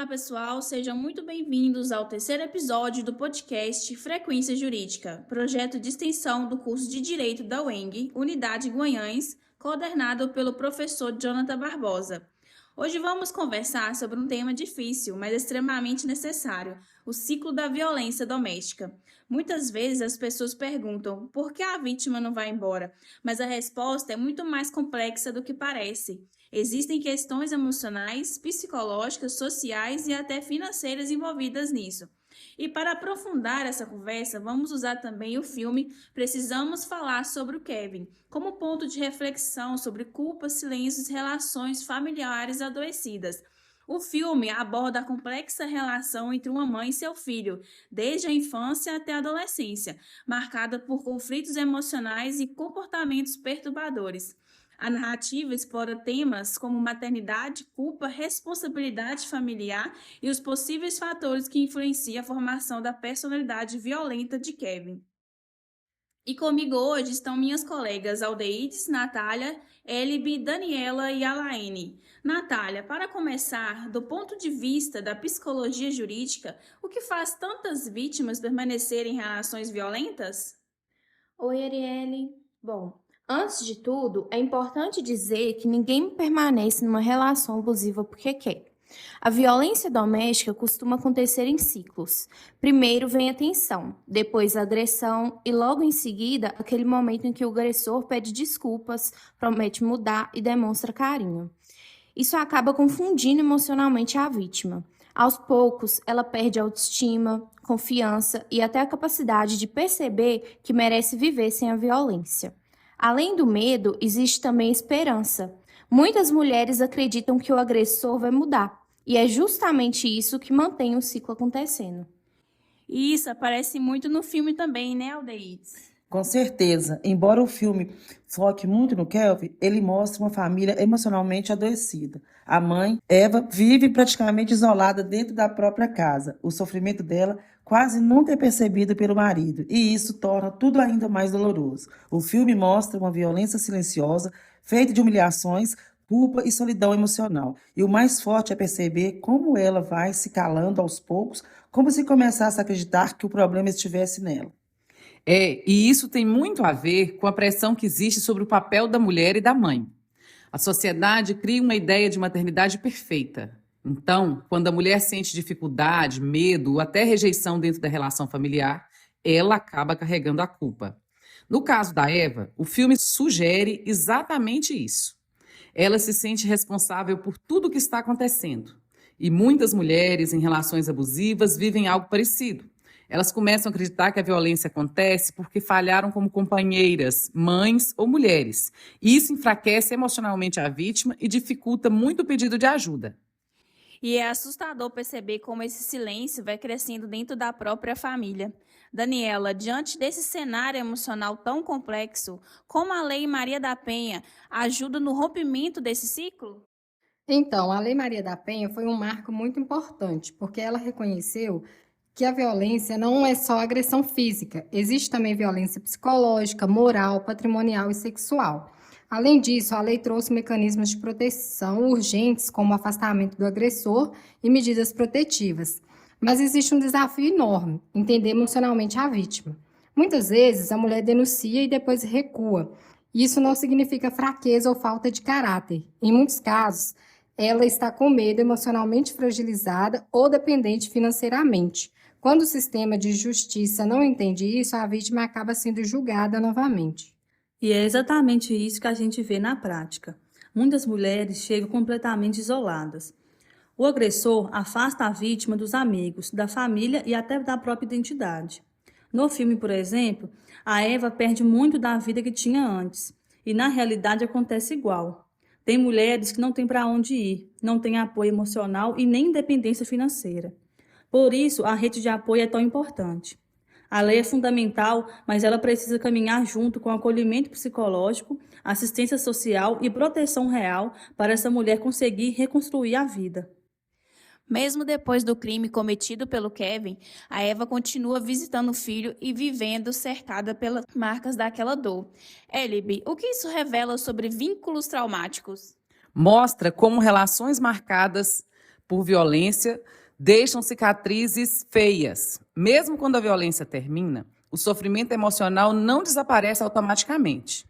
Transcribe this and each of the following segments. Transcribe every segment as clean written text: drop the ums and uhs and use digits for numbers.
pessoal, sejam muito bem-vindos ao terceiro episódio do podcast Frequência Jurídica, projeto de extensão do curso de Direito da UENG, Unidade Guanhães, coordenado pelo professor Jonathan Barbosa. Hoje vamos conversar sobre um tema difícil, mas extremamente necessário, o ciclo da violência doméstica. Muitas vezes as pessoas perguntam por que a vítima não vai embora, mas a resposta é muito mais complexa do que parece. Existem questões emocionais, psicológicas, sociais e até financeiras envolvidas nisso. E para aprofundar essa conversa, vamos usar também o filme Precisamos Falar sobre o Kevin, como ponto de reflexão sobre culpa, silêncios e relações familiares adoecidas. O filme aborda a complexa relação entre uma mãe e seu filho, desde a infância até a adolescência, marcada por conflitos emocionais e comportamentos perturbadores. A narrativa explora temas como maternidade, culpa, responsabilidade familiar e os possíveis fatores que influenciam a formação da personalidade violenta de Kevin. E comigo hoje estão minhas colegas Aldeides, Natália, Elibe, Daniela e Alaine. Natália, para começar, do ponto de vista da psicologia jurídica, o que faz tantas vítimas permanecerem em relações violentas? Oi, Arielle. Antes de tudo, é importante dizer que ninguém permanece numa relação abusiva porque quer. A violência doméstica costuma acontecer em ciclos. Primeiro vem a tensão, depois a agressão e logo em seguida aquele momento em que o agressor pede desculpas, promete mudar e demonstra carinho. Isso acaba confundindo emocionalmente a vítima. Aos poucos, ela perde a autoestima, confiança e até a capacidade de perceber que merece viver sem a violência. Além do medo, existe também esperança. Muitas mulheres acreditam que o agressor vai mudar, e é justamente isso que mantém o ciclo acontecendo. Isso aparece muito no filme também, né, Aldeides? Com certeza, embora o filme foque muito no Kelvin, ele mostra uma família emocionalmente adoecida. A mãe, Eva, vive praticamente isolada dentro da própria casa. O sofrimento dela quase nunca é percebido pelo marido, e isso torna tudo ainda mais doloroso. O filme mostra uma violência silenciosa, feita de humilhações, culpa e solidão emocional. E o mais forte é perceber como ela vai se calando aos poucos, como se começasse a acreditar que o problema estivesse nela. E isso tem muito a ver com a pressão que existe sobre o papel da mulher e da mãe. A sociedade cria uma ideia de maternidade perfeita. Então, quando a mulher sente dificuldade, medo ou até rejeição dentro da relação familiar, ela acaba carregando a culpa. No caso da Eva, o filme sugere exatamente isso. Ela se sente responsável por tudo o que está acontecendo. E muitas mulheres em relações abusivas vivem algo parecido. Elas começam a acreditar que a violência acontece porque falharam como companheiras, mães ou mulheres. E isso enfraquece emocionalmente a vítima e dificulta muito o pedido de ajuda. E é assustador perceber como esse silêncio vai crescendo dentro da própria família. Daniela, diante desse cenário emocional tão complexo, como a Lei Maria da Penha ajuda no rompimento desse ciclo? Então, a Lei Maria da Penha foi um marco muito importante, porque ela reconheceu que a violência não é só agressão física, existe também violência psicológica, moral, patrimonial e sexual. Além disso, a lei trouxe mecanismos de proteção urgentes, como afastamento do agressor e medidas protetivas. Mas existe um desafio enorme, entender emocionalmente a vítima. Muitas vezes, a mulher denuncia e depois recua. Isso não significa fraqueza ou falta de caráter. Em muitos casos, ela está com medo, emocionalmente fragilizada ou dependente financeiramente. Quando o sistema de justiça não entende isso, a vítima acaba sendo julgada novamente. E é exatamente isso que a gente vê na prática. Muitas mulheres chegam completamente isoladas. O agressor afasta a vítima dos amigos, da família e até da própria identidade. No filme, por exemplo, a Eva perde muito da vida que tinha antes. E na realidade acontece igual. Tem mulheres que não têm para onde ir, não têm apoio emocional e nem independência financeira. Por isso, a rede de apoio é tão importante. A lei é fundamental, mas ela precisa caminhar junto com acolhimento psicológico, assistência social e proteção real para essa mulher conseguir reconstruir a vida. Mesmo depois do crime cometido pelo Kevin, a Eva continua visitando o filho e vivendo cercada pelas marcas daquela dor. Elibe, o que isso revela sobre vínculos traumáticos? Mostra como relações marcadas por violência deixam cicatrizes feias. Mesmo quando a violência termina, o sofrimento emocional não desaparece automaticamente.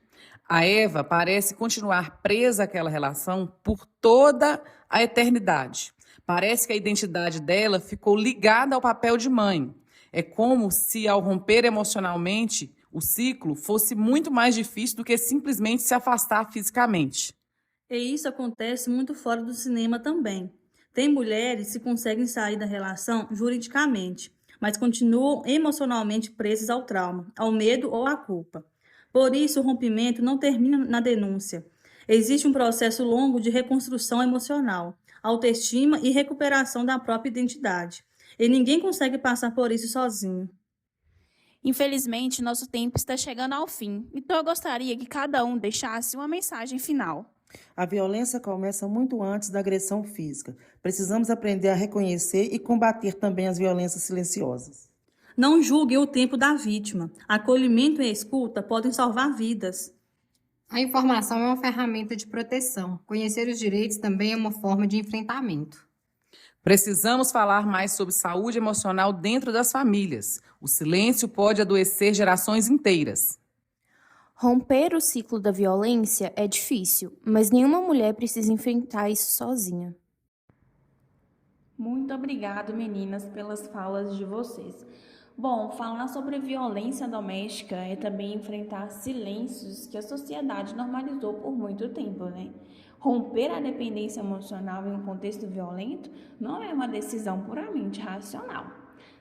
A Eva parece continuar presa àquela relação por toda a eternidade. Parece que a identidade dela ficou ligada ao papel de mãe. É como se, ao romper emocionalmente, o ciclo fosse muito mais difícil do que simplesmente se afastar fisicamente. E isso acontece muito fora do cinema também. Tem mulheres que conseguem sair da relação juridicamente, mas continuam emocionalmente presas ao trauma, ao medo ou à culpa. Por isso, o rompimento não termina na denúncia. Existe um processo longo de reconstrução emocional, autoestima e recuperação da própria identidade. E ninguém consegue passar por isso sozinho. Infelizmente, nosso tempo está chegando ao fim, então eu gostaria que cada um deixasse uma mensagem final. A violência começa muito antes da agressão física. Precisamos aprender a reconhecer e combater também as violências silenciosas. Não julgue o tempo da vítima. Acolhimento e escuta podem salvar vidas. A informação é uma ferramenta de proteção. Conhecer os direitos também é uma forma de enfrentamento. Precisamos falar mais sobre saúde emocional dentro das famílias. O silêncio pode adoecer gerações inteiras. Romper o ciclo da violência é difícil, mas nenhuma mulher precisa enfrentar isso sozinha. Muito obrigado, meninas, pelas falas de vocês. Bom, falar sobre violência doméstica é também enfrentar silêncios que a sociedade normalizou por muito tempo, né? Romper a dependência emocional em um contexto violento não é uma decisão puramente racional.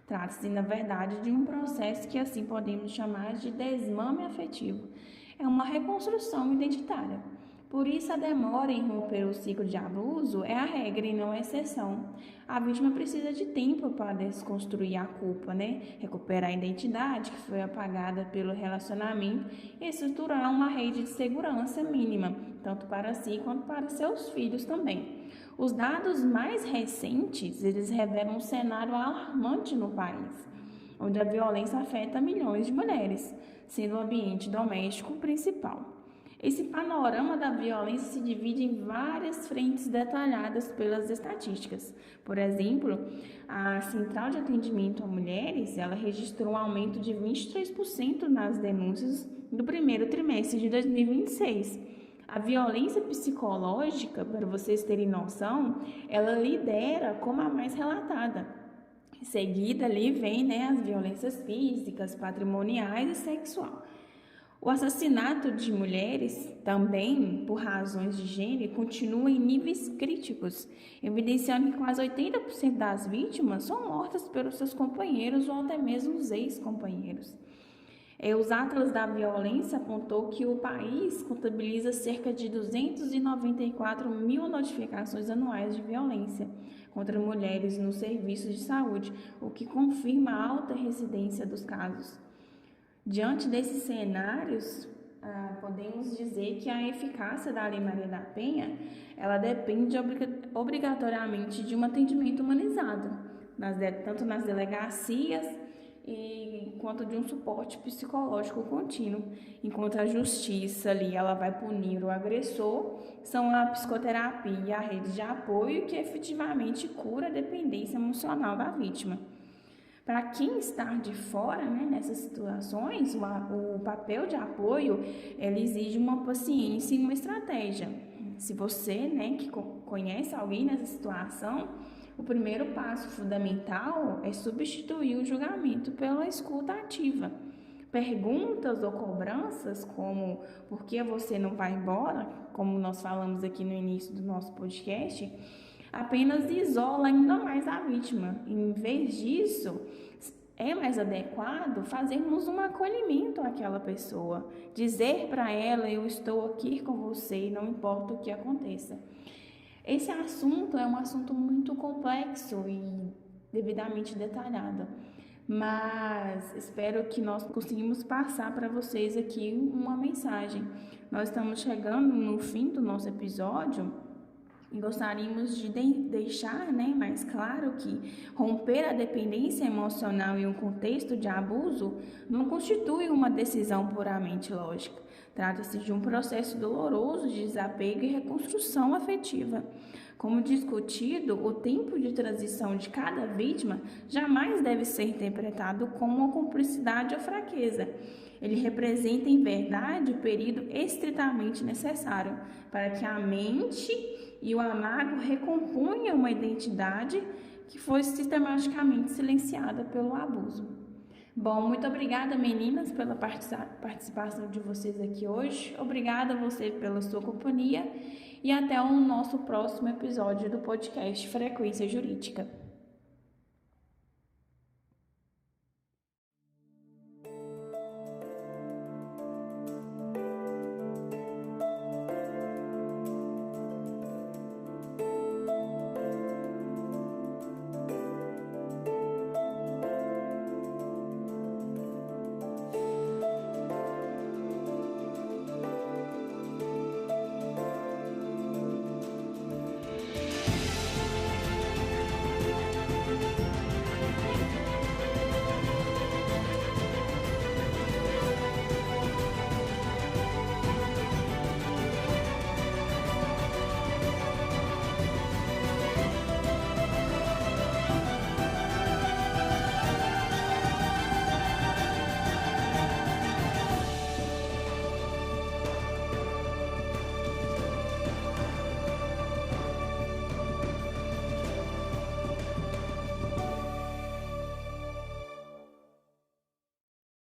Trata-se, na verdade, de um processo que assim podemos chamar de desmame afetivo. É uma reconstrução identitária. Por isso, a demora em romper o ciclo de abuso é a regra e não a exceção. A vítima precisa de tempo para desconstruir a culpa, né? Recuperar a identidade que foi apagada pelo relacionamento e estruturar uma rede de segurança mínima, tanto para si quanto para seus filhos também. Os dados mais recentes, eles revelam um cenário alarmante no país, onde a violência afeta milhões de mulheres, sendo o ambiente doméstico principal. Esse panorama da violência se divide em várias frentes detalhadas pelas estatísticas. Por exemplo, a Central de Atendimento a Mulheres, ela registrou um aumento de 23% nas denúncias do primeiro trimestre de 2026. A violência psicológica, para vocês terem noção, ela lidera como a mais relatada. Em seguida ali vem, né, as violências físicas, patrimoniais e sexual. O assassinato de mulheres, também por razões de gênero, continua em níveis críticos, evidenciando que quase 80% das vítimas são mortas pelos seus companheiros ou até mesmo os ex-companheiros. Os Atlas da Violência apontou que o país contabiliza cerca de 294 mil notificações anuais de violência contra mulheres nos serviços de saúde, o que confirma a alta residência dos casos. Diante desses cenários, podemos dizer que a eficácia da Lei Maria da Penha, ela depende obrigatoriamente de um atendimento humanizado, tanto nas delegacias quanto de um suporte psicológico contínuo, enquanto a justiça ali, ela vai punir o agressor, são a psicoterapia e a rede de apoio que efetivamente cura a dependência emocional da vítima. Para quem está de fora, né, nessas situações, o papel de apoio, ele exige uma paciência e uma estratégia. Se você, né, que conhece alguém nessa situação, o primeiro passo fundamental é substituir o julgamento pela escuta ativa. Perguntas ou cobranças como por que você não vai embora, como nós falamos aqui no início do nosso podcast, apenas isola ainda mais a vítima. Em vez disso, é mais adequado fazermos um acolhimento àquela pessoa, dizer para ela, eu estou aqui com você, não importa o que aconteça. Esse assunto é um assunto muito complexo e devidamente detalhado, mas espero que nós conseguimos passar para vocês aqui uma mensagem. Nós estamos chegando no fim do nosso episódio, E gostaríamos de deixar, mais claro que romper a dependência emocional em um contexto de abuso não constitui uma decisão puramente lógica. Trata-se de um processo doloroso de desapego e reconstrução afetiva. Como discutido, o tempo de transição de cada vítima jamais deve ser interpretado como uma cumplicidade ou fraqueza. Ele representa, em verdade, o período estritamente necessário para que a mente e o amago recompunham uma identidade que foi sistematicamente silenciada pelo abuso. Bom, muito obrigada, meninas, pela participação de vocês aqui hoje. Obrigada a você pela sua companhia e até o nosso próximo episódio do podcast Frequência Jurídica.